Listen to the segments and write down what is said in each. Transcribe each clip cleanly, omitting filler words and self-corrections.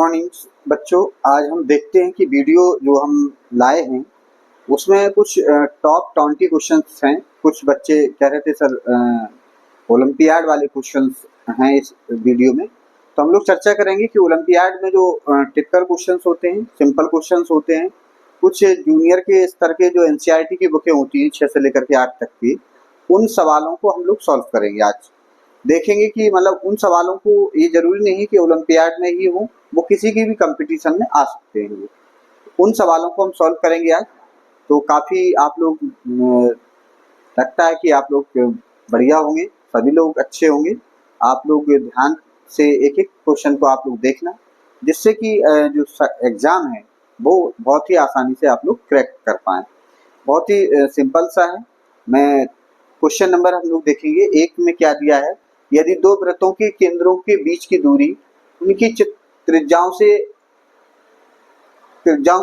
Morning बच्चों। आज हम देखते हैं कि वीडियो जो हम लाए हैं उसमें कुछ टॉप 20 क्वेश्चंस हैं। कुछ बच्चे कह रहे थे सर ओलंपियाड वाले क्वेश्चंस हैं इस वीडियो में, तो हम लोग चर्चा करेंगे कि ओलंपियाड में जो टिपिकल क्वेश्चंस होते हैं, सिंपल क्वेश्चंस होते हैं, कुछ जूनियर के स्तर के जो एनसीईआरटी की बुकें होती हैं 6 से लेकर के 8 तक की, उन सवालों को हम लोग सॉल्व करेंगे। आज देखेंगे कि मतलब उन सवालों को ये जरूरी नहीं कि ओलंपियाड में ही हो, वो किसी की भी कंपटीशन में आ सकते हैं। उन सवालों को हम सॉल्व करेंगे आज। तो काफ़ी आप लोग लगता है कि आप लोग बढ़िया होंगे, सभी लोग अच्छे होंगे। आप लोग ध्यान से एक एक क्वेश्चन को आप लोग देखना, जिससे कि जो एग्ज़ाम है वो बहुत ही आसानी से आप लोग क्रैक कर पाएँ। बहुत ही सिंपल सा है। मैं क्वेश्चन नंबर हम लोग देखेंगे। एक में क्या दिया है, यदि दो वृत्तों के केंद्रों के बीच की दूरी उनकी त्रिज्याओं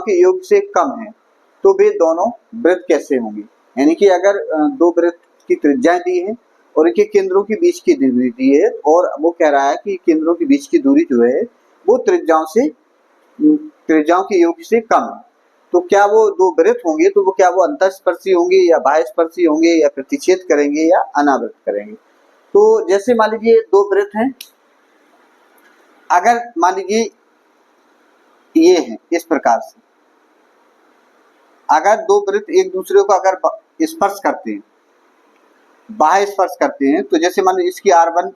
के योग से कम है तो वे दोनों वृत्त कैसे होंगे। यानी कि अगर दो वृत्त की त्रिज्याएं दी है और इनके केंद्रों के बीच की दूरी दी है और वो कह रहा है कि केंद्रों के बीच की दूरी जो है वो त्रिज्याओं के योग से कम है, तो क्या वो दो वृत्त होंगे, तो वो क्या वो अंतःस्पर्शी होंगे या बाह्यस्पर्शी होंगे या प्रतिच्छेद करेंगे या अनावृत करेंगे। तो जैसे मान लीजिए दो वृत्त हैं, अगर मान लीजिए ये है इस प्रकार से, अगर दो वृत्त एक दूसरे को अगर स्पर्श करते हैं, बाह्य स्पर्श करते हैं, तो जैसे मान लीजिए इसकी R1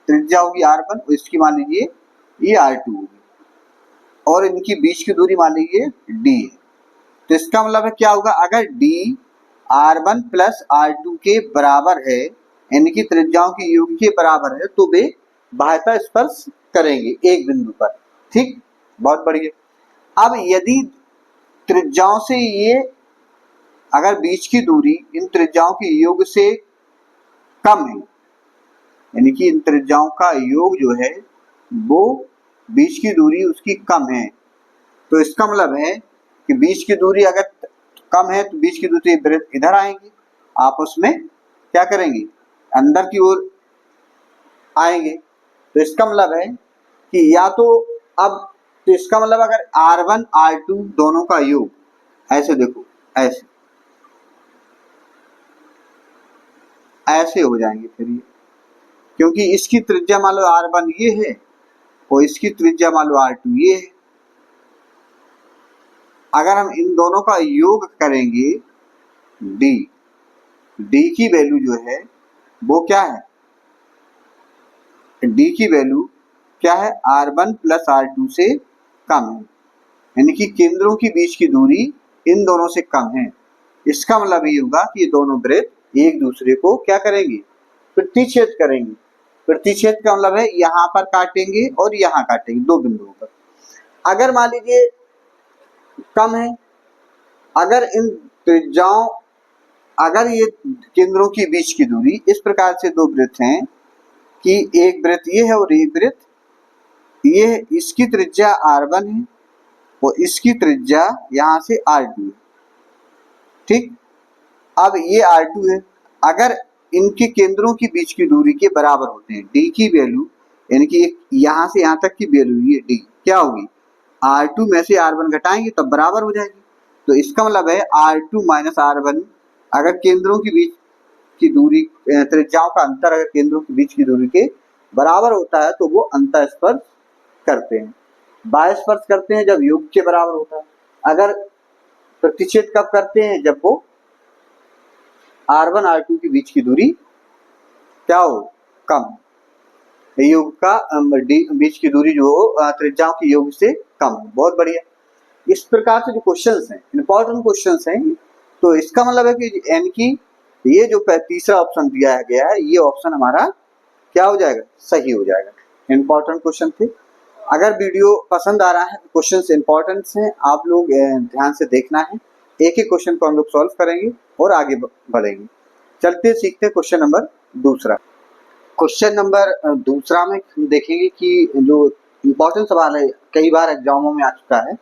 त्रिज्या होगी R1 और इसकी मान लीजिए ये R2 होगी और इनकी बीच की दूरी मान लीजिए D है। तो इसका मतलब है क्या होगा, अगर D R1 प्लस R2 के बराबर है, यानी कि त्रिज्याओं की योग के बराबर है, तो वे बाह्यतः स्पर्श करेंगे एक बिंदु पर। ठीक, बहुत बढ़िया। अब यदि त्रिज्याओं से ये अगर बीच की दूरी इन त्रिज्याओं के योग से कम है, यानी कि इन त्रिज्याओं का योग जो है वो बीच की दूरी उसकी कम है, तो इसका मतलब है कि बीच की दूरी अगर कम है तो बीच की दूरी वृत्त इधर आएंगे, आपस में क्या करेंगे, अंदर की ओर आएंगे। तो इसका मतलब है कि या तो अब तो इसका मतलब अगर R1 R2 दोनों का योग ऐसे देखो, ऐसे हो जाएंगे फिर ये, क्योंकि इसकी त्रिज्या मान लो R1 ये है और इसकी त्रिज्या मान लो R2 ये है। अगर हम इन दोनों का योग करेंगे D की वैल्यू जो है वो क्या है, D की वैल्यू क्या है, R1 प्लस R2 से कम है, यानी कि केंद्रों के बीच की दूरी इन दोनों से कम है। इसका मतलब ये होगा कि ये दोनों वृत्त एक दूसरे को क्या करेंगे, प्रतिच्छेद करेंगे। प्रतिच्छेद का मतलब है यहाँ पर काटेंगे और यहाँ काटेंगे, दो बिंदुओं पर। अगर मान लीजिए कम है, अगर इन त्रिज्याओं अगर ये केंद्रों के बीच की दूरी इस प्रकार से दो वृत्त हैं कि एक वृत्त ये है और एक वृत्त ये है, इसकी त्रिज्या R1 है और इसकी त्रिज्या यहाँ से R2 है। ठीक, अब ये R2 है, अगर इनके केंद्रों के बीच की दूरी के बराबर होते हैं, D की वैल्यू यानी कि यहाँ से यहाँ तक की वैल्यू ये D क्या होगी, R2 में से R1 घटाएंगे तब बराबर हो जाएगी। तो इसका मतलब है R2 माइनस R1, अगर केंद्रों के बीच की दूरी त्रिज्याओं का अंतर अगर केंद्रों के बीच की दूरी के बराबर होता है तो वो अंतःस्पर्श करते हैं। बाह्य स्पर्श करते हैं जब योग के बराबर होता है। अगर प्रतिच्छेद कब करते हैं, जब वो R1 R2 के बीच की दूरी क्या हो, कम, योग का बीच की दूरी जो त्रिज्याओं की योग से कम है। बहुत बढ़िया। इस प्रकार से जो क्वेश्चंस हैं इंपॉर्टेंट क्वेश्चंस हैं, तो इसका मतलब है कि यानी कि ये जो तीसरा ऑप्शन दिया गया है ये ऑप्शन हमारा क्या हो जाएगा, सही हो जाएगा। इंपॉर्टेंट क्वेश्चन थे। अगर वीडियो पसंद आ रहा है, क्वेश्चंस इंपॉर्टेंट हैं, आप लोग ध्यान से देखना है। एक एक क्वेश्चन को हम लोग सॉल्व करेंगे और आगे बढ़ेंगे। चलते सीखते क्वेश्चन नंबर दूसरा। क्वेश्चन नंबर दूसरा में हम देखेंगे कि जो इंपॉर्टेंट सवाल है, कई बार एग्जामों में आ चुका है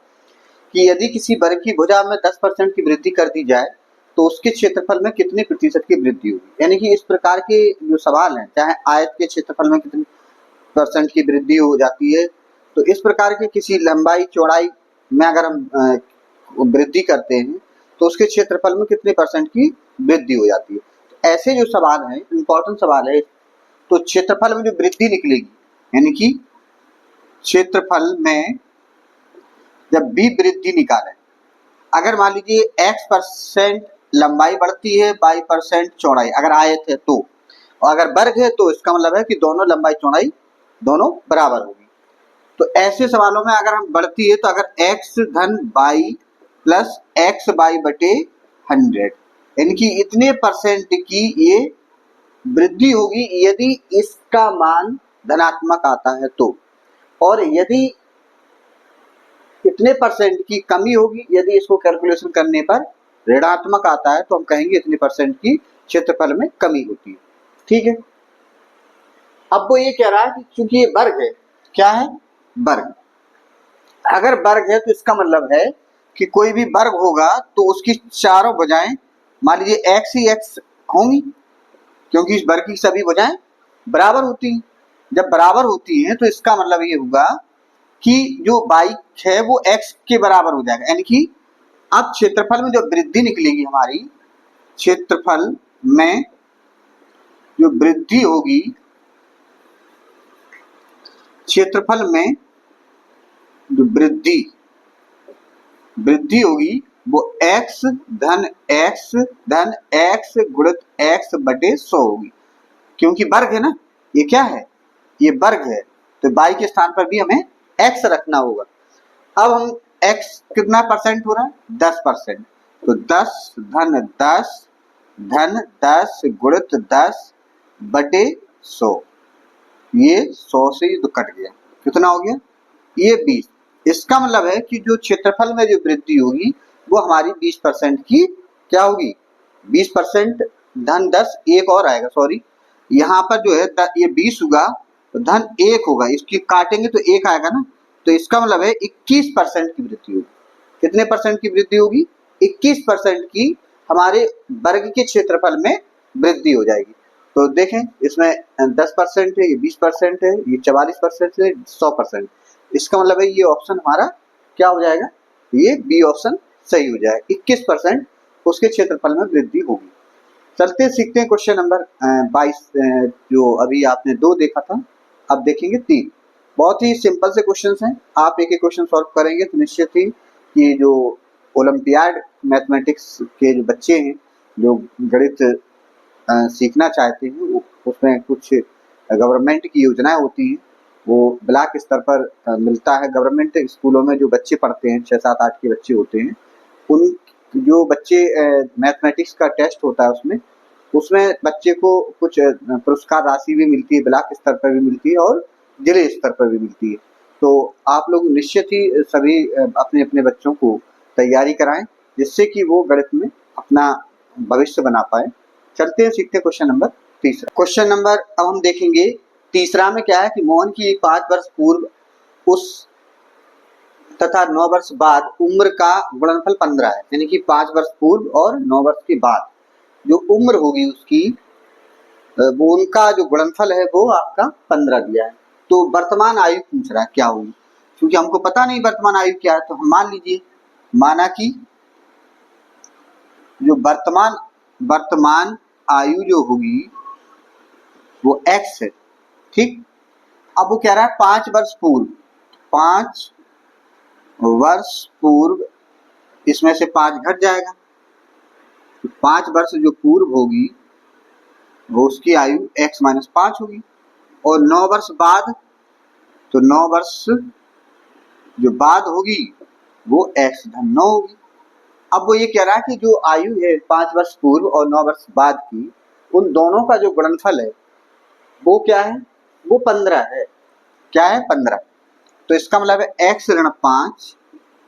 कि यदि किसी वर्ग की भुजा में 10% की वृद्धि कर दी जाए तो उसके क्षेत्रफल में कितने प्रतिशत की वृद्धि होगी। यानी कि इस प्रकार के जो सवाल हैं, चाहे आयत के क्षेत्रफल में कितने % की वृद्धि हो जाती है, तो इस प्रकार के किसी लंबाई चौड़ाई में अगर हम वृद्धि करते हैं तो उसके क्षेत्रफल में कितने परसेंट की वृद्धि हो जाती है। तो ऐसे जो सवाल हैं, इंपॉर्टेंट सवाल है, तो क्षेत्रफल में जो वृद्धि निकलेगी, यानी कि क्षेत्रफल में जब भी वृद्धि निकालें, अगर मान लीजिए x% लंबाई बढ़ती है, y% चौड़ाई, अगर आयत है तो, और अगर वर्ग है तो इसका मतलब है कि दोनों लंबाई चौड़ाई दोनों बराबर होगी। तो ऐसे सवालों में अगर हम बढ़ती है तो अगर x धन y प्लस एक्स वाई बटे 100, यानी कि इतने परसेंट की ये वृद्धि होगी यदि इसका मान धनात्मक आता है तो, और यदि इतने परसेंट की कमी होगी यदि इसको कैलकुलेशन करने पर ऋणात्मक आता है तो हम कहेंगे इतने परसेंट की क्षेत्रफल में कमी होती है। ठीक है, अब वो ये कह रहा है कि चूंकि ये वर्ग है, क्या है, वर्ग, अगर वर्ग है तो इसका मतलब है कि कोई भी वर्ग होगा तो उसकी चारों भुजाएं, मान लीजिए x ही x होंगी, क्योंकि इस वर्ग की सभी भुजाएं बराबर होती हैं। जब बराबर होती हैं तो इसका मतलब ये होगा कि जो y है वो x के बराबर हो जाएगा, यानी कि अब क्षेत्रफल में जो वृद्धि निकलेगी, हमारी क्षेत्रफल में जो वृद्धि होगी, क्षेत्रफल में जो वृद्धि होगी वो x धन x गुणित x बटे 100 होगी, क्योंकि वर्ग है ना, ये क्या है, ये वर्ग है, तो y के स्थान पर भी हमें x रखना होगा। अब हम x कितना परसेंट हो रहा है, 10%, तो 10 धन 10 गुणित 10 बटे 100, ये 100 से तो कट गया, कितना हो गया, ये 20। इसका मतलब है कि जो क्षेत्रफल में जो वृद्धि होगी वो हमारी 20% की क्या होगी, 20% धन 10, एक और आएगा, सॉरी यहाँ पर जो है ये 20 होगा तो धन 1 होगा, इसकी काटेंगे तो 1 आएगा ना, तो इसका मतलब है 21% की वृद्धि होगी। कितने परसेंट की वृद्धि होगी, 21% की हमारे वर्ग के क्षेत्रफल में वृद्धि हो जाएगी। तो देखें इसमें 10% है, ये 20% है, ये 44% है, 100%, इसका मतलब है ये ऑप्शन हमारा क्या हो जाएगा, ये बी ऑप्शन सही हो जाएगा, 21% उसके क्षेत्रफल में वृद्धि होगी। चलते सीखते हैं क्वेश्चन नंबर 22, जो अभी आपने 2 देखा था, अब देखेंगे 3। बहुत ही सिंपल से क्वेश्चंस हैं, आप एक एक क्वेश्चन सॉल्व करेंगे तो निश्चित ही ये जो ओलंपियाड मैथमेटिक्स के जो बच्चे हैं जो गणित सीखना चाहते हैं, उसमें कुछ गवर्नमेंट की योजनाएं होती हैं, वो ब्लॉक स्तर पर मिलता है। गवर्नमेंट स्कूलों में जो बच्चे पढ़ते हैं, 6, 7, 8 के बच्चे होते हैं, उन जो बच्चे मैथमेटिक्स का टेस्ट होता है उसमें बच्चे को कुछ पुरस्कार राशि भी मिलती है, ब्लॉक स्तर पर भी मिलती है और जिले स्तर पर भी मिलती है। तो आप लोग निश्चित ही सभी अपने अपने बच्चों को तैयारी कराएं जिससे कि वो गणित में अपना भविष्य बना पाए। चलते हैं सीखते हैं क्वेश्चन नंबर 3। क्वेश्चन नंबर अब हम देखेंगे 3 में क्या है कि मोहन की 5 वर्ष पूर्व उस तथा 9 वर्ष बाद उम्र का गुणनफल 15 है, यानी कि 5 वर्ष पूर्व और 9 वर्ष के बाद जो उम्र होगी उसकी, वो उनका जो गुणनफल है वो आपका 15 दिया है। तो वर्तमान आयु पूछ रहा है क्या होगी, क्योंकि हमको पता नहीं वर्तमान आयु क्या है, तो हम मान लीजिए, माना कि जो वर्तमान आयु जो होगी वो x है, ठीक। अब वो कह रहा है 5 वर्ष पूर्व, 5 वर्ष पूर्व, इसमें से 5 घट जाएगा, तो 5 वर्ष जो पूर्व होगी वो उसकी आयु x माइनस 5 होगी, और 9 वर्ष बाद, तो 9 वर्ष जो बाद होगी वो x धन 9 होगी। अब वो ये कह रहा है कि जो आयु है 5 वर्ष पूर्व और 9 वर्ष बाद की, उन दोनों का जो गुणनफल है वो क्या है, वो 15 है, क्या है, 15। तो इसका मतलब है x ऋण 5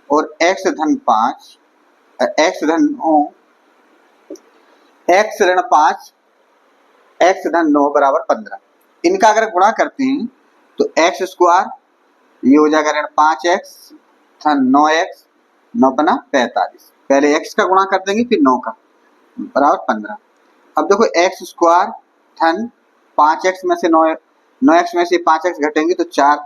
और x धन 5, x धन 9, x ऋण 5 x धन 9 बराबर 15। इनका अगर गुणा करते हैं तो x स्क्वायर ये हो जाएगा ऋण 5x धन 9x, 9 पना 45, पहले x का गुणा कर देंगे फिर 9 का, बराबर 15। अब देखो x स्क्वायर धन 5x में से 9x में से 5x घटेंगे तो 4,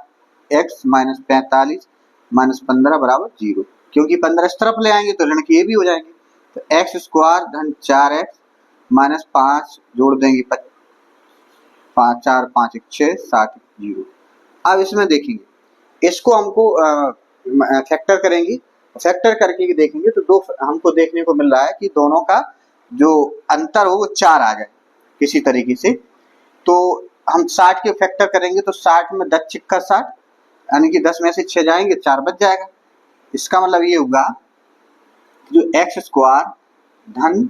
x माइनस 45 माइनस 15 बराबर 0, क्योंकि 15 इस तरफ ले आएंगे तो ऋण के ये भी हो जाएंगे। तो एक्स स्क्वायर धन 4x माइनस 5 जोड़ देंगे 5 4 5 1 6 7 0। अब इसमें देखेंगे, इसको हमको फैक्टर करेंगे, फैक्टर करके देखेंगे तो दो हमको देखने को मिल रहा है कि दोनों का जो अंतर हो वो 4 आ जाए किसी तरीके से। तो हम 60 के फैक्टर करेंगे तो 60 में 10 चिक्का 60, यानी कि 10 में से 6 जाएंगे 4 बच जाएगा। इसका मतलब ये होगा जो एक्स स्क्वायर धन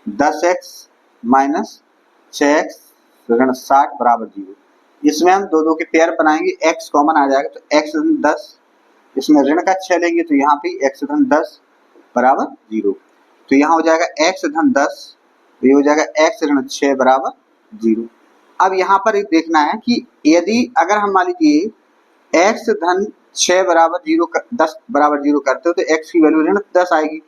10x माइनस 6x ऋण 60 बराबर 0। इसमें हम दो दो के पेयर बनाएंगे, x कॉमन आ जाएगा तो x धन 10, इसमें ऋण का 6 लेंगे तो यहाँ पे x धन 10 बराबर 0। तो यहाँ हो जाएगा x धन 10, तो ये हो जाएगा x ऋण 6 बराबर 0। अब यहाँ पर एक देखना है कि यदि अगर हम मान लीजिए x धन 6 बराबर 0 10 बराबर 0 करते हो तो x की वैल्यू ऋण 10 आएगी,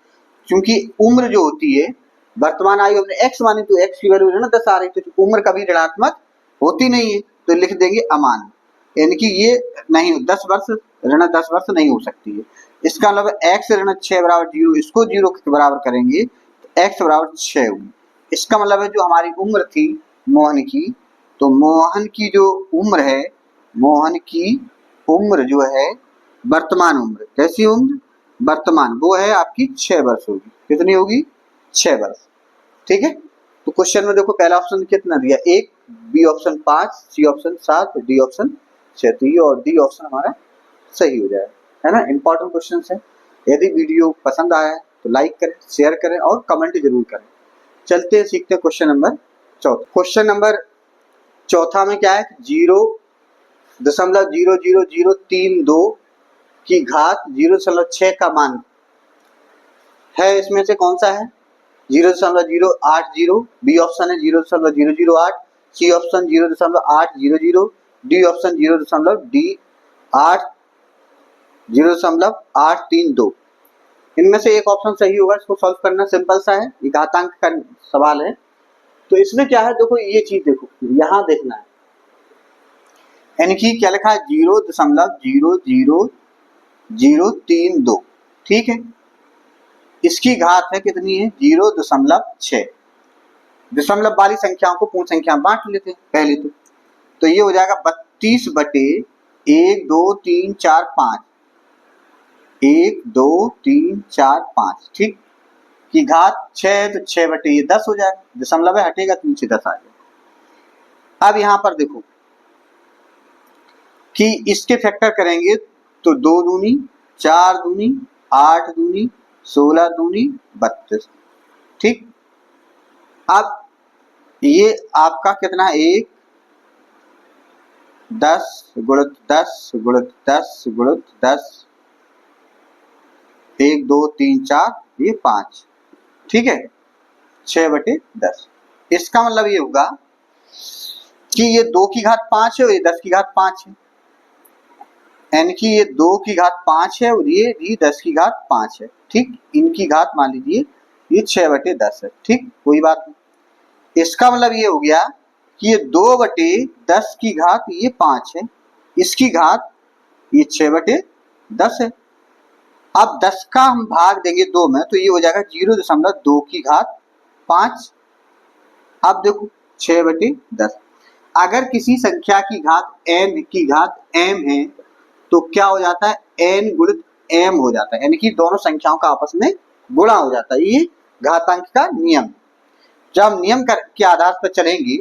क्योंकि उम्र जो होती है वर्तमान आयु हमने x मानी तो x की वैल्यू ऋण 10 आ रही, तो उम्र कभी ऋणात्मक होती नहीं है, तो लिख देंगे अमान, यानी कि ये नहीं 10 वर्ष ऋण 10 वर्ष नहीं हो सकती है। इसका मतलब x ऋण 6 बराबर 0, इसको 0 के बराबर करेंगे तो x बराबर 6 होगी। इसका मतलब है जो हमारी उम्र थी मोहन की, तो मोहन की जो उम्र है, मोहन की उम्र जो है वर्तमान उम्र, कैसी उम्र वर्तमान, वो है आपकी 6 वर्ष होगी। कितनी होगी 6 वर्ष। ठीक है, तो क्वेश्चन में देखो पहला ऑप्शन कितना दिया 1, B option 5, C option 7, D option 6 और डी ऑप्शन हमारा सही हो जाएगा, है ना। इंपॉर्टेंट क्वेश्चन है। यदि वीडियो पसंद आया है तो लाइक करें, शेयर करें और कमेंट जरूर करें। चलते हैं सीखते हैं क्वेश्चन नंबर चौथा। क्वेश्चन नंबर चौथा में क्या है 0.00032 की घात 0.6 का मान है, इसमें से कौन सा है 0.080, बी ऑप्शन है 0.008, सी ऑप्शन 0.800, डी ऑप्शन 0.832। इनमें से एक ऑप्शन सही होगा, इसको सॉल्व करना सिंपल सा है, ये घातांक का सवाल है। तो इसमें क्या है देखो, ये चीज देखो यहां देखना है, यानी कि क्या लिखा है 0.00032, ठीक है। इसकी घात है कितनी है 0.6, दशमलव वाली संख्याओं को पूर्ण संख्या बांट लेते हैं पहले तो ये हो जाएगा 32 बटे 1 2 3 4 5, 1 2 3 4 5, ठीक। की घात 6 है तो 6 बटे ये 10 हो जाएगा, दशमलव हटेगा तो नीचे 10 आ जाएगा। अब यहां पर देखो कि इसके फैक्टर करेंगे तो 2 दूनी 4 दूनी 8 दूनी 16 दूनी 32, ठीक। अब ये आपका कितना 1 10 गुणित 10 गुणित 10 गुणित 10, 1 2 3 4 ये 5, ठीक है, 6 बटे 10। इसका मतलब ये होगा कि ये 2 की घात 5 है और ये 10 की घात 5 है, यानी कि ये 2 की घात 5 है और ये भी 10 की घात 5 है, ठीक। इनकी घात मान लीजिए ये 6 बटे 10 है, ठीक, कोई बात नहीं। इसका मतलब ये हो गया कि ये 2 बटे 10 की घात ये 5 है, इसकी घात ये 6 बटे 10 है। अब 10 का हम भाग देंगे 2 में तो ये हो जाएगा 0.2 की घात 5। अब देखो 6 बटे 10, अगर किसी संख्या की घात n की घात m है तो क्या हो जाता है n गुणित m हो जाता है, यानी कि दोनों संख्याओं का आपस में गुणा हो जाता है, ये घातांक का नियम। जब नियम के आधार पर चलेंगे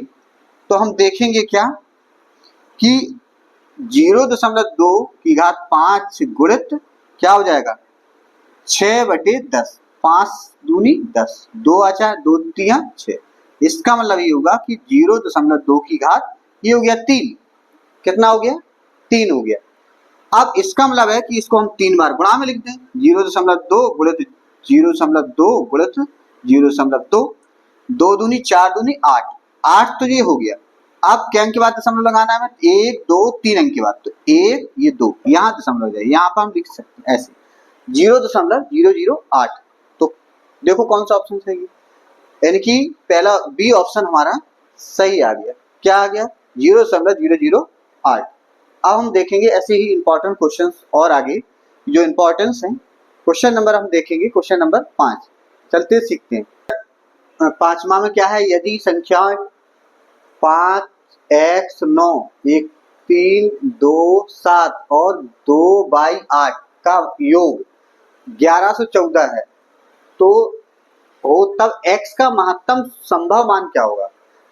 तो हम देखेंगे क्या कि 0.2 की घात 5 गुणित क्या हो जाएगा 6 बटे 10, 5 दूनी 10, 2 आचा 2 तिया 6। इसका मतलब ये होगा कि 0.2 की घात ये हो गया 3, कितना हो गया 3 हो गया। अब इसका मतलब है कि इसको हम 3 बार गुणा में लिख दें, 0.2 गुणित 0.2 गुणित 0.2, 2 दूनी 4 दूनी 8, 8 तो ये हो गया। अब क्या अंक के बाद दशमलव लगाना है 1 2 3 अंक के बाद, तो 1 ये 2 यहाँ दशमलव जाए, यहाँ पर हम लिख सकते हैं ऐसे 0.008। तो देखो कौन सा ऑप्शन सही है, यानी कि पहला बी ऑप्शन हमारा सही आ गया। क्या आ गया 0.008। अब हम देखेंगे ऐसे ही इंपॉर्टेंट क्वेश्चंस और आगे जो इंपॉर्टेंस हैं। क्वेश्चन नंबर हम देखेंगे, क्वेश्चन नंबर 5। चलते सीखते हैं। पांचवा में क्या है, यदि संख्याएं 5, x 9, 1 3 2 7 और 2/8 का योग 1114 है तो हो तब x का महत्तम संभव मान क्या होगा।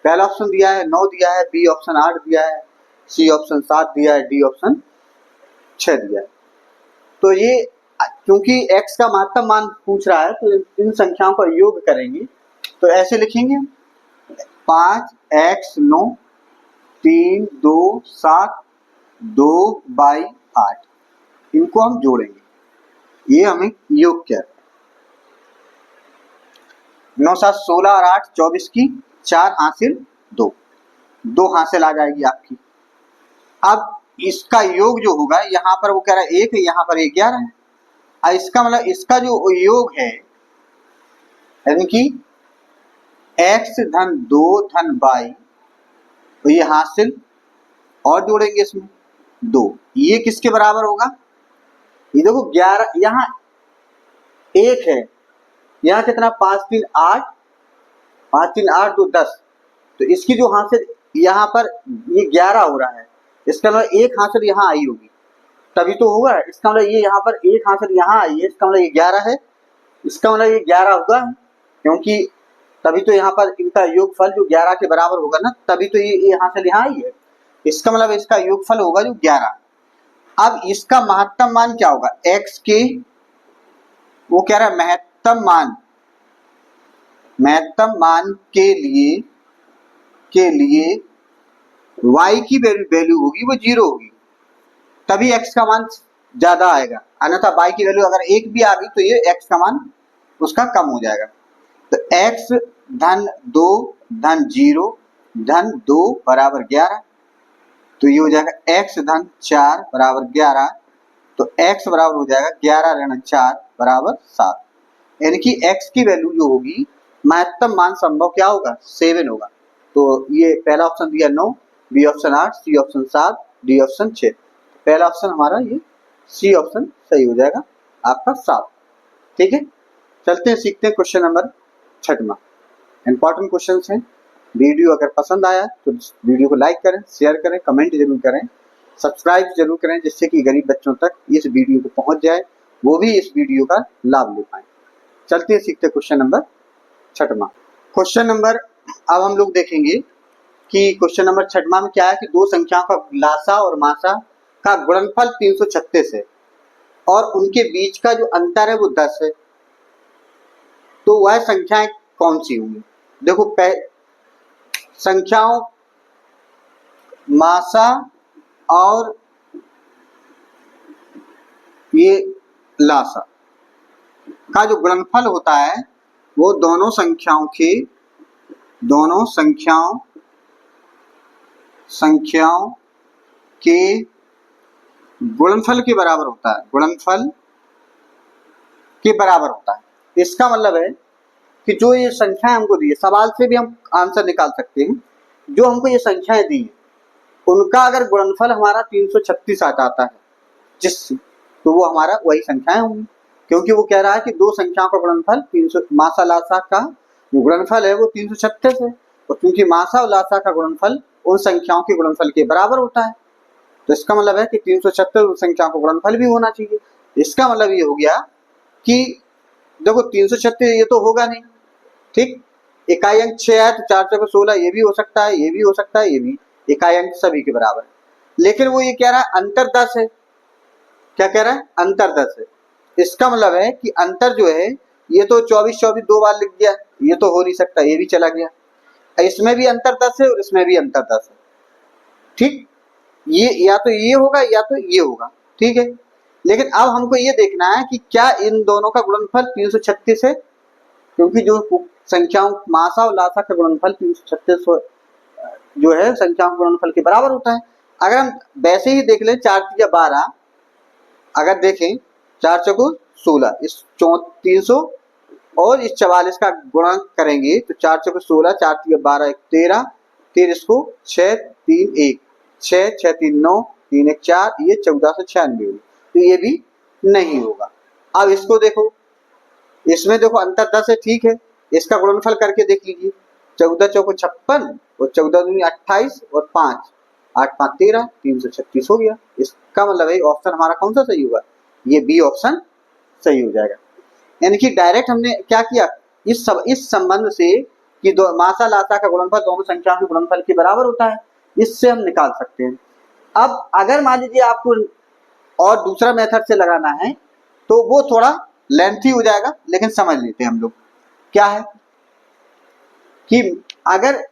पहला ऑप्शन दिया है 9 दिया है, बी ऑप्शन 8 दिया है, सी ऑप्शन 7 दिया है, डी ऑप्शन 6 दिया है। तो ये क्योंकि x का महत्तम मान पूछ रहा है तो इन संख्याओं का योग करेंगे तो ऐसे लिखेंगे 5x 9 3 2 7 2/8, इनको हम जोड़ेंगे, ये हमें योग क्या है। 9 7 16 और 8 24 की 4 हासिल 2 हासिल आ जाएगी आपकी। अब इसका योग जो होगा, यहाँ पर वो कह रहा है 1 है, यहाँ पर 11 है। अब इसका मतलब इसका जो योग है यानी कि x धन 2 धन y, तो ये हासिल और जोड़ेंगे इसमें 2, ये किसके बराबर होगा। ये देखो 11, यहाँ 1 है, यहाँ कितना 5 3 8, 5 3 8 2 10, तो इसकी जो हासिल यहाँ पर ये 11 हो रहा है, इसका मतलब एक हासिल यहाँ आई होगी तभी तो होगा। इसका मतलब ये यहाँ पर एक हासिल यहाँ आई है, इसका मतलब ये 11 है, इसका मतलब ये 11 होगा क्योंकि तभी तो यहाँ पर इनका योगफल जो 11 के बराबर होगा ना, तभी तो ये हासिल यहाँ आई है, इसका मतलब इसका योगफल होगा जो 11। अब इसका महत्तम मान क्या होगा, x के, वो कह रहा है महत्तम मान के लिए y की वैल्यू होगी वो 0 होगी, तभी x का मान ज्यादा आएगा, अन्यथा y की वैल्यू अगर 1 भी आ गई तो ये x का मान उसका कम हो जाएगा। तो x धन 2 धन 0 धन 2 बराबर 11, तो ये हो जाएगा x धन 4 बराबर 11, तो x बराबर हो जाएगा 11 ऋण 4 बराबर 7, यानी कि x की वैल्यू जो होगी महत्तम मान संभव क्या होगा 7 होगा। तो ये पहला ऑप्शन दिया 9, B option 8, C option 7, D option 6, पहला ऑप्शन हमारा ये सी ऑप्शन सही हो जाएगा आपका 7। ठीक है, चलते हैं सीखते हैं क्वेश्चन नंबर 6वां। इंपॉर्टेंट क्वेश्चन है। वीडियो अगर पसंद आया तो वीडियो को लाइक करें, शेयर करें, कमेंट जरूर करें, सब्सक्राइब जरूर करें जिससे कि गरीब बच्चों तक इस वीडियो को पहुंच जाए, वो भी इस वीडियो का लाभ ले पाए। चलते हैं सीखते क्वेश्चन नंबर 6वां। क्वेश्चन नंबर अब हम लोग देखेंगे कि क्वेश्चन नंबर 6वां में क्या है कि दो संख्याओं का लासा और मासा का गुणनफल 336 है और उनके बीच का जो अंतर है वो 10 है, तो वह संख्याएं कौन सी होंगी। देखो संख्याओं मासा और ये लासा का जो गुणनफल होता है वो दोनों संख्याओं के गुणनफल के बराबर होता है, गुणनफल के बराबर होता है। इसका मतलब है कि जो ये संख्याएं हमको दी है, सवाल से भी हम आंसर निकाल सकते हैं, जो हमको ये संख्याएं दी है उनका अगर गुणनफल हमारा 336 आ जाता है जिससे, तो वो हमारा वही संख्याएं होंगी, क्योंकि वो कह रहा है कि दो संख्याओं का गुणनफल 300, मासा लासा का गुणनफल है वो 336 है, और क्योंकि मासा और लासा का गुणनफल उन संख्याओं के गुणनफल के बराबर होता है, तो इसका मतलब है कि 336 उन संख्याओं का गुणनफल भी होना चाहिए। इसका मतलब ये हो गया कि देखो 336 ये तो होगा नहीं, ठीक, इकाई अंक 6 है तो 4 चौके 16, ये भी हो सकता है, ये भी हो सकता है, ये भी, इकाई अंक सभी के बराबर है। लेकिन वो ये कह रहा है अंतर 10 है, क्या कह रहा है, अंतर 10 है। इसका मतलब है कि अंतर जो है ये तो 24 24 दो बार लिख दिया, ये तो हो नहीं सकता, ये भी चला गया, इसमें भी अंतर 10 है और इसमें भी अंतर 10 है, ठीक, ये या तो ये होगा या तो ये होगा, ठीक है। लेकिन अब हमको ये देखना है कि क्या इन दोनों का गुणनफल 336 है, क्योंकि जो संख्याओं मासा और लासा का गुणनफल 336 जो है संख्याओं के गुणनफल के बराबर होता है। अगर हम वैसे ही देख लें 4 3 12, अगर देखें 4 चौको 16, इस 300 और इस 44 का गुणा करेंगे तो 4 चौको 16, 4 3 12 13, फिर इसको 6 3 1, 6 6 3 9, 3 1 4, ये 1496 होगी, तो ये भी नहीं होगा। अब इसको देखो, इसमें देखो अंतर 10 है, ठीक है, इसका गुणनफल करके देख लीजिए, 14 चौको 56 और 14 दूनी 28 और 5 8 5 13, 336 हो गया। इसका मतलब है ऑप्शन हमारा कौन सा सही होगा, ये बी ऑप्शन सही हो जाएगा। यानी कि डायरेक्ट हमने क्या किया, इस संबंध से कि दो मासा लासा का गुणनफल दोनों संख्याओं के गुणनफल के बराबर होता है, इससे हम निकाल सकते हैं। अब अगर मान लीजिए आपको और दूसरा मेथड से लगाना है तो वो थोड़ा लेंथी हो जाएगा, लेकिन समझ लेते हैं हम लोग। क्या है कि अगर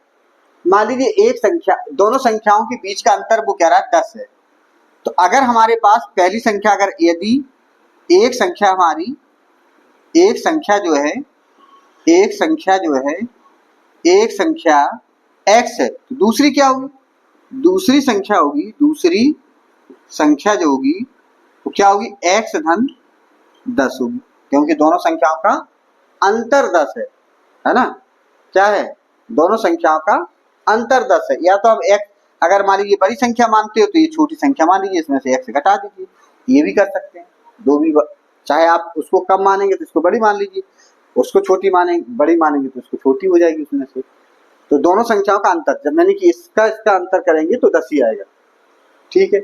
मान लीजिए एक संख्या, दोनों संख्याओं के बीच का अंतर वो कह रहा है 10 है, तो अगर हमारे पास पहली संख्या, अगर यदि एक संख्या हमारी, एक संख्या जो है x है, तो दूसरी क्या होगी, दूसरी संख्या जो होगी वो क्या होगी, x धन 10 होगी, क्योंकि दोनों संख्याओं का अंतर 10 है ना। क्या है, दोनों संख्याओं का अंतर 10 है। या तो हम x अगर मान लीजिए बड़ी संख्या मानते हो तो ये छोटी संख्या मान लीजिए, इसमें से x घटा दीजिए, ये भी कर सकते हैं। दो भी, चाहे आप उसको कम मानेंगे तो इसको बड़ी मान लीजिए, उसको छोटी मानेंगे, बड़ी मानेंगे तो उसको छोटी हो जाएगी उसमें से। तो दोनों संख्याओं का अंतर, जब मैंने कि इसका अंतर करेंगे तो 10 ही आएगा, ठीक है।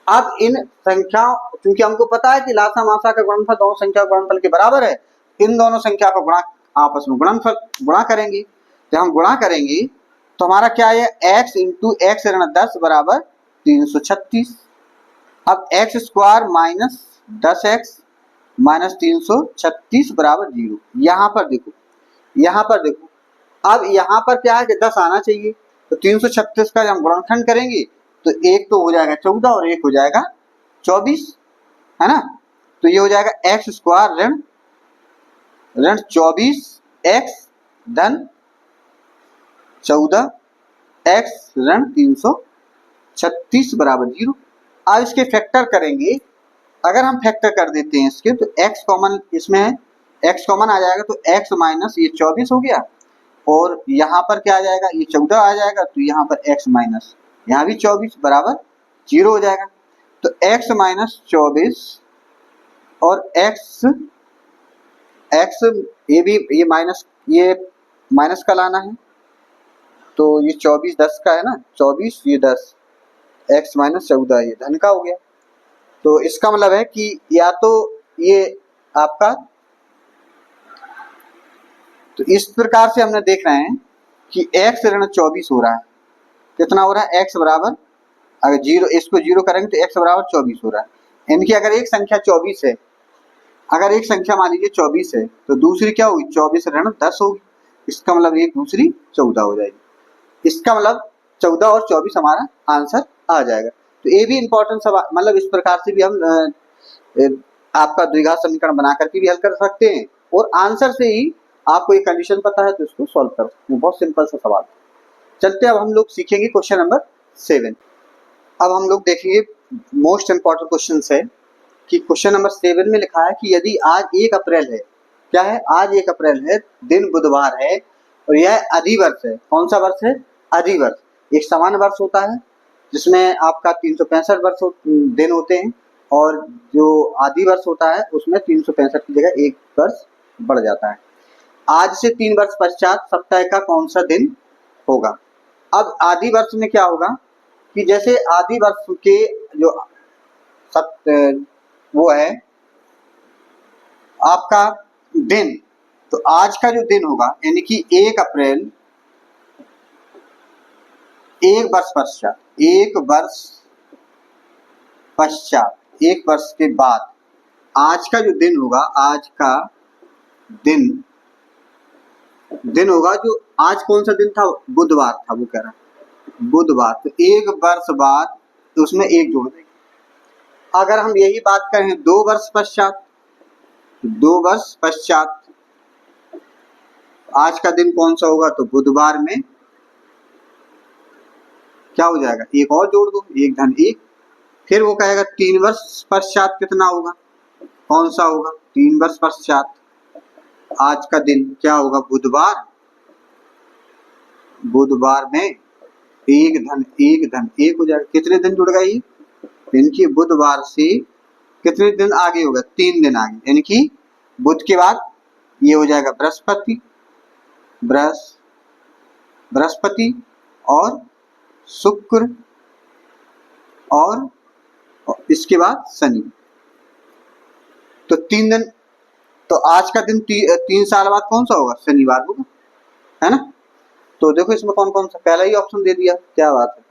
अब इन संख्याओं, क्योंकि हमको पता है कि लासा मासा का गुणनफल दोनों संख्या गुणनफल के बराबर है, इन दोनों संख्या को गुणा, आपस में गुणा करेंगे। जब हम गुणा करेंगे तो हमारा क्या है, x इंटू एक्स ऋण 10 बराबर 336। अब x square minus 10x minus 336 बराबर 0। यहाँ पर देखो, अब यहाँ पर क्या है कि 10 आना चाहिए, तो 336 का जब हम गुणनखंड करेंगे तो एक तो हो जाएगा 14 और एक हो जाएगा 24, है ना। तो ये हो जाएगा एक्स स्क्वायर ऋण 24x धन 14x ऋण 336 बराबर 0। अब इसके फैक्टर करेंगे, अगर हम फैक्टर कर देते हैं इसके, तो x कॉमन इसमें है, x कॉमन आ जाएगा तो x माइनस ये 24 हो गया, और यहाँ पर क्या आ जाएगा, ये 14 आ जाएगा, तो यहाँ पर x माइनस यहाँ भी 24 बराबर 0 हो जाएगा। तो x माइनस 24 और x ये माइनस का लाना है, तो ये 24 10 का है ना, 24 ये 10, x माइनस 14 ये धन का हो गया। तो इसका मतलब है कि या तो ये आपका, तो इस प्रकार से हमने देख रहे हैं कि x ऋण 24 हो रहा है, कितना हो रहा है, x बराबर, अगर जीरो, इसको जीरो करेंगे तो x बराबर 24 हो रहा है। इनकी अगर एक संख्या 24 है, अगर एक संख्या मान लीजिए 24 है, तो दूसरी क्या होगी, 24 ऋण 10 होगी, इसका मतलब एक दूसरी 14 हो जाएगी। इसका मतलब 14 और 24 हमारा आंसर आ जाएगा। तो ये भी इंपॉर्टेंट सवाल, मतलब इस प्रकार से भी हम आपका द्विघात समीकरण बना करके भी हल कर सकते हैं, और आंसर से ही आपको एक कंडीशन पता है तो इसको सॉल्व कर सकते हैं। बहुत सिंपल सा सवाल। चलते अब हम लोग सीखेंगे क्वेश्चन नंबर 7। अब हम लोग देखेंगे मोस्ट इंपॉर्टेंट क्वेश्चन है कि क्वेश्चन नंबर 7 में लिखा है कि यदि आज 1 अप्रैल है, क्या है, आज 1 अप्रैल है, दिन बुधवार है, और यह अधिवर्ष है। कौन सा वर्ष है, अधिवर्ष। एक सामान्य वर्ष होता है जिसमें आपका 365 वर्ष दिन होते हैं, और जो आदिवर्ष होता है उसमें 365 की जगह एक वर्ष बढ़ जाता है। आज से 3 वर्ष पश्चात सप्ताह का कौन सा दिन होगा। अब आदि वर्ष में क्या होगा कि जैसे आदि वर्ष के जो वो है आपका दिन, तो आज का जो दिन होगा यानी कि 1 अप्रैल, एक वर्ष के बाद आज का जो दिन होगा, आज का दिन होगा, जो आज कौन सा दिन था, बुधवार था, वो कह रहा है बुधवार। तो 1 वर्ष बाद तो उसमें एक जोड़ देंगे। अगर हम यही बात करें 2 वर्ष पश्चात आज का दिन कौन सा होगा, तो बुधवार में क्या हो जाएगा, एक और जोड़ दो, 1 धन 1। फिर वो कहेगा 3 वर्ष पश्चात कितना होगा, कौन सा होगा, 3 वर्ष पश्चात आज का दिन क्या होगा, बुधवार में एक धन एक हो जाएगा। कितने दिन जुड़ गए? यानी कि बुधवार से कितने दिन आगे होगा? 3 दिन आगे, यानी कि बुध के बाद ये हो जाएगा बृहस्पति, बृहस्पति और शुक्र और इसके बाद शनि। तो 3 दिन, तो आज का दिन 3 साल बाद कौन सा होगा? शनिवार होगा, है ना। तो देखो इसमें कौन कौन सा, पहला ही ऑप्शन दे दिया, क्या बात है,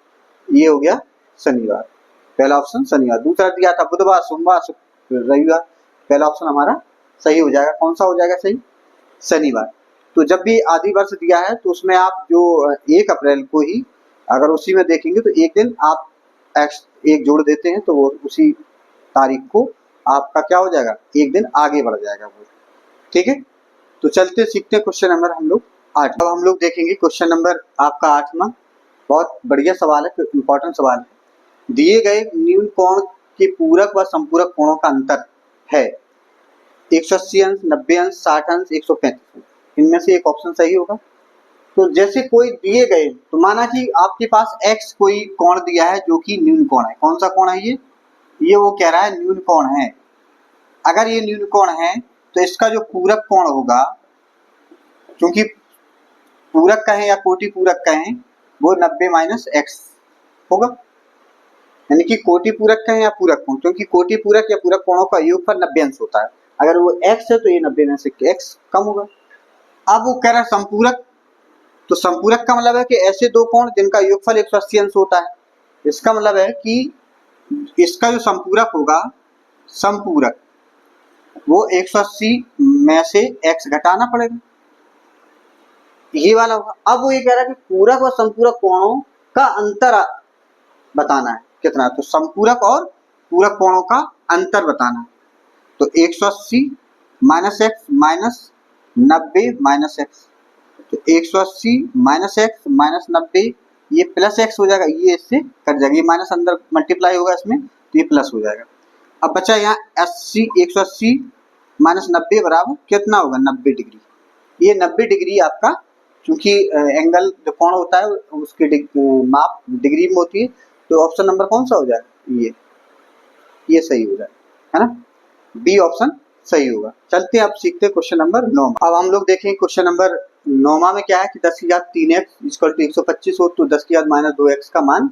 ये हो गया शनिवार, पहला ऑप्शन शनिवार। दूसरा दिया था बुधवार, सोमवार, शुक्र, रविवार, पहला ऑप्शन हमारा सही हो जाएगा। कौन सा हो जाएगा सही? शनिवार। तो जब भी आदि वर्ष दिया है तो उसमें आप जो 1 अप्रैल को ही अगर उसी में देखेंगे तो एक दिन आप एक जोड़ देते हैं तो वो उसी तारीख को आपका क्या हो जाएगा? एक दिन आगे बढ़ जाएगा वो, ठीक है। तो चलते सीखते क्वेश्चन नंबर हम लोग 8। अब हम लोग देखेंगे क्वेश्चन नंबर आपका 8वां। बहुत बढ़िया सवाल है, इंपॉर्टेंट सवाल है। दिए गए न्यून कोण के पूरक व संपूरक कोणों का अंतर है 180 अंश, 90 अंश, 60 अंश, 135 अंश। इनमें से एक ऑप्शन सही होगा। तो जैसे कोई दिए गए, तो माना कि आपके पास x कोई कोण दिया है जो कि न्यून कोण है। कौन सा कोण है ये वो कह रहा है न्यून कोण है। अगर ये न्यून कोण है तो इसका जो पूरक कोण होगा, क्योंकि पूरक कहें या कोटि पूरक कहें, वो 90 माइनस x होगा। यानी कि कोटि पूरक कहें या पूरक कोण, क्योंकि कोटि पूरक या पूरक कोणों का योगफल 90 अंश होता है। अगर वो x है तो ये 90 में से x कम होगा। अब वो कह रहा है संपूरक, तो संपूरक का मतलब है कि ऐसे दो कोण जिनका योगफल 180 अंश होता है। इसका मतलब है कि इसका जो संपूरक होगा, संपूरक वो 180 में से x घटाना पड़ेगा, ये वाला होगा। अब वो ये कह रहा है कि पूरक और संपूरक कोणों का अंतर बताना है कितना, तो संपूरक और पूरक कोणों का अंतर बताना है। तो 180 minus x minus 90 minus x, तो 180 माइनस एक्स माइनस 90, ये प्लस एक्स हो जाएगा, ये इससे कट जाएगा, ये माइनस अंदर मल्टीप्लाई होगा इसमें, तो ये प्लस हो जाएगा। अब बचा यहाँ 180 माइनस 90 बराबर कितना होगा? 90 डिग्री। ये 90 डिग्री आपका, क्योंकि एंगल जो कोण होता है उसकी माप डिग्री में होती है, तो ऑप्शन नंबर कौन सा हो जाएगा? ये सही हो जाएगा, है ना। बी ऑप्शन सही होगा। चलते हैं अब सीखते हैं क्वेश्चन नंबर 9। अब हम लोग देखेंगे क्वेश्चन नंबर 9 में क्या है कि 10 की घात 3x इक्वल टू 125 हो तो 10 की घात माइनस 2x का मान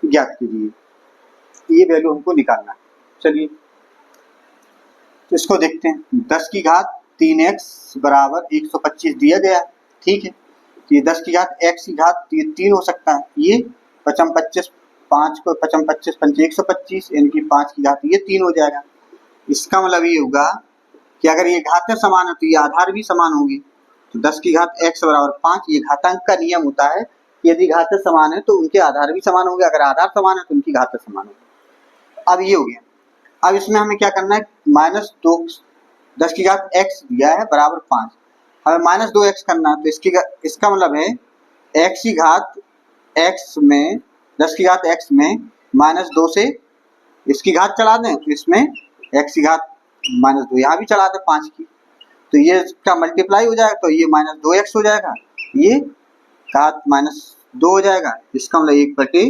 ज्ञात कीजिए। ये वैल्यू हमको निकालना है। चलिए तो इसको देखते हैं। 10 की घात 3x बराबर 125 दिया गया है, ठीक है। तो ये 10 की घात x की घात 3 हो सकता है, ये 55 5 को 55 5 125 यानी कि 5 की घात ये 3 हो जाएगा। इसका मतलब ये होगा कि अगर ये घातें समान है तो ये आधार भी समान होगी। तो 10 की घात x बराबर 5, ये घातांक का नियम होता है कि यदि घातें समान है तो उनके आधार भी समान होंगे, अगर आधार समान है तो उनकी घातें समान होंगी। अब ये हो गया। अब इसमें हमें क्या करना है? माइनस 2, 10 की घात x दिया है बराबर 5, हमें माइनस 2x करना है। तो इसका मतलब है x की घात x में 10 की घात x में माइनस 2 से इसकी घात चला दें तो इसमें x की घात माइनस 2 यहाँ भी चला दें 5 की, तो ये इसका मल्टीप्लाई हो जाएगा, तो ये माइनस 2x हो जाएगा, ये घात माइनस 2 हो जाएगा। इसका मतलब 1 बटे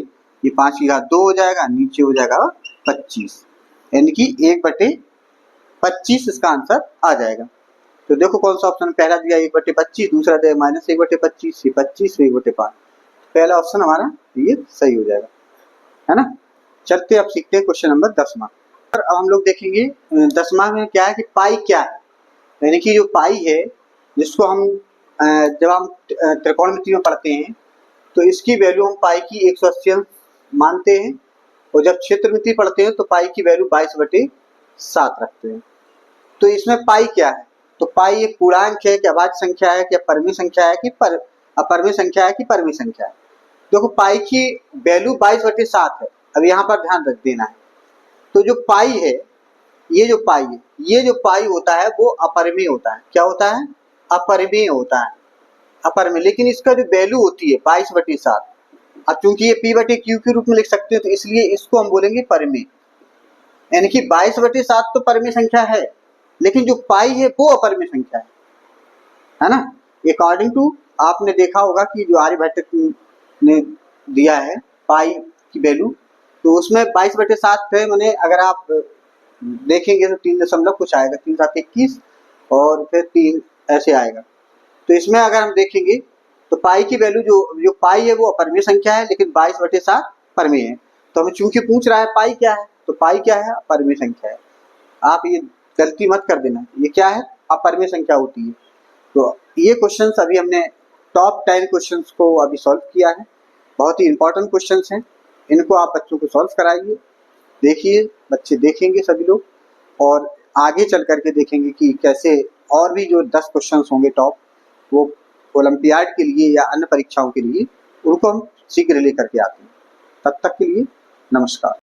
ये 5 की घात 2 हो जाएगा, नीचे हो जाएगा 25, यानी कि 1 बटे 25 इसका आंसर आ जाएगा। तो देखो कौन सा ऑप्शन, पहला दिया 1 बटे 25, दूसरा दिया माइनस 1 बटे 25, ये 25 1 बटे 5, पहला ऑप्शन हमारा ये सही हो जाएगा, है ना। चलते अब सीखते हैं क्वेश्चन नंबर 10वां। अब हम लोग देखेंगे 10वां में क्या है कि पाई क्या है, यानी कि जो पाई है जिसको हम जब हम त्रिकोणमिति में पढ़ते हैं तो इसकी वैल्यू हम पाई की 180 अंश मानते हैं, और जब क्षेत्रमिति पढ़ते हैं तो पाई की वैल्यू 22/7 रखते हैं। तो इसमें पाई क्या है? तो पाई एक पूर्णांक है कि अभाज्य संख्या है कि परिमेय संख्या है कि अपरिमेय संख्या है कि परिमेय संख्या है। देखो पाई की वैल्यू 22/7 है। अब यहाँ पर ध्यान रख देना है, तो जो पाई है, ये जो पाई होता है वो अपरिमेय होता है। क्या होता है? अपरिमेय होता है, अपरिमेय। लेकिन इसका जो वैल्यू होती है 22/7, अब चूंकि ये p/q के रूप में लिख सकते हैं तो इसलिए इसको हम बोलेंगे परिमेय, यानी कि 22/7 तो परिमेय संख्या है, लेकिन जो पाई है वो अपरिमेय संख्या है ना। अकॉर्डिंग टू आपने देखा होगा कि जो आर्यभट्ट ने दिया है पाई की वैल्यू, तो उसमें 22/7 है, मैंने अगर आप देखेंगे तो 3 दशमलव कुछ आएगा, 3 7 21 और फिर 3 ऐसे आएगा। तो इसमें अगर हम देखेंगे तो पाई की वैल्यू जो पाई है वो अपरिमेय संख्या है, लेकिन 22/7 परिमेय है। तो हमें चूंकि पूछ रहा है पाई क्या है, तो पाई क्या है, अपरिमेय संख्या है। आप ये गलती मत कर देना, ये क्या है, अपरिमेय संख्या होती है। तो ये क्वेश्चंस अभी हमने टॉप 10 क्वेश्चंस को अभी सॉल्व किया है, बहुत ही इंपॉर्टेंट क्वेश्चंस हैं, इनको आप बच्चों को सॉल्व कराइए, देखिए बच्चे देखेंगे सभी लोग, और आगे चल करके देखेंगे कि कैसे और भी जो 10 क्वेश्चंस होंगे टॉप, वो ओलंपियाड के लिए या अन्य परीक्षाओं के लिए, उनको हम शीघ्र लेकर के आते हैं। तब तक के लिए नमस्कार।